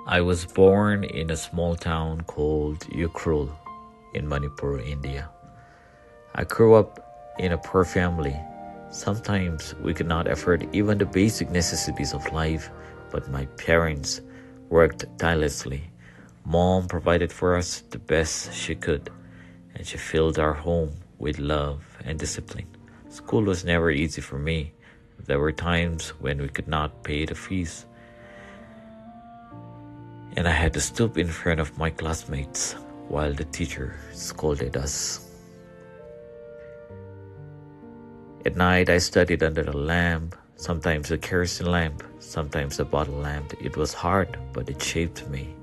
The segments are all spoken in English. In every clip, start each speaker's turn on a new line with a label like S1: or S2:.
S1: I was born in a small town called Yukrul in Manipur, India. I grew up in a poor family. Sometimes we could not afford even the basic necessities of life, but my parents worked tirelessly. Mom provided for us the best she could, and she filled our home with love and discipline. School was never easy for me. There were times when we could not pay the fees, and I had to stoop in front of my classmates while the teacher scolded us. At night, I studied under the lamp, sometimes a kerosene lamp, sometimes a bottle lamp. It was hard, but it shaped me.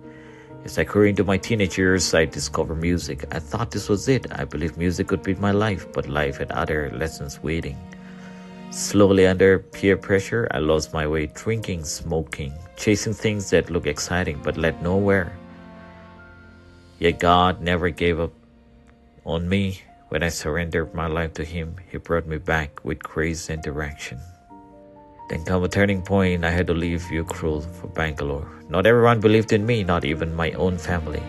S1: As I grew into my teenage years, I discovered music. I thought this was it. I believed music could be my life, but life had other lessons waiting. Slowly, under peer pressure, I lost my way, drinking, smoking, chasing things that look exciting but led nowhere. Yet God never gave up on me. When I surrendered my life to Him, He brought me back with grace and direction. Then came a turning point. I had to leave Yukrul for Bangalore. Not everyone believed in me, not even my own family.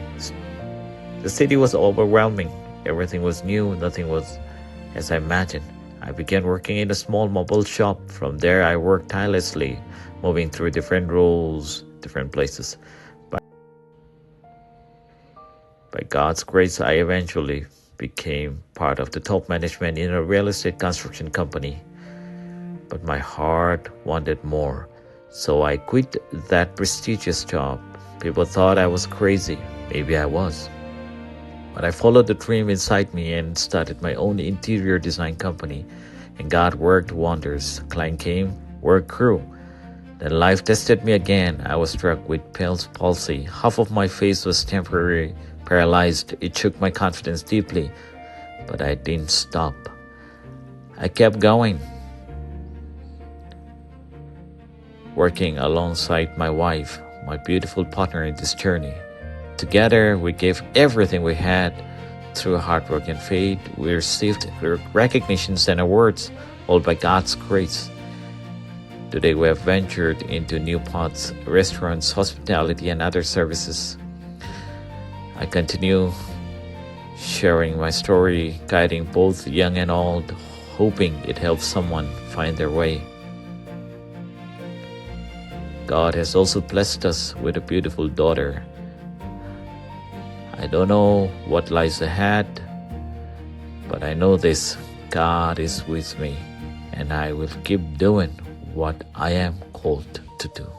S1: The city was overwhelming. Everything was new. Nothing was as I imagined. I began working in a small mobile shop. From there, I worked tirelessly, moving through different roles, different places. By God's grace, I eventually became part of the top management in a real estate construction company. But my heart wanted more, so I quit that prestigious job. People thought I was crazy. Maybe I was. But I followed the dream inside me and started my own interior design company. And God worked wonders. Client came, work grew. Then life tested me again. I was struck with Bell's palsy. Half of my face was temporarily paralyzed. It shook my confidence deeply. But I didn't stop. I kept going, working alongside my wife, my beautiful partner in this journey. Together, we gave everything we had. Through hard work and faith, we received recognitions and awards, all by God's grace. Today, we have ventured into new paths, restaurants, hospitality, and other services. I continue sharing my story, guiding both young and old, hoping it helps someone find their way. God has also blessed us with a beautiful daughter. I don't know what lies ahead, but I know this: God is with me, and I will keep doing what I am called to do.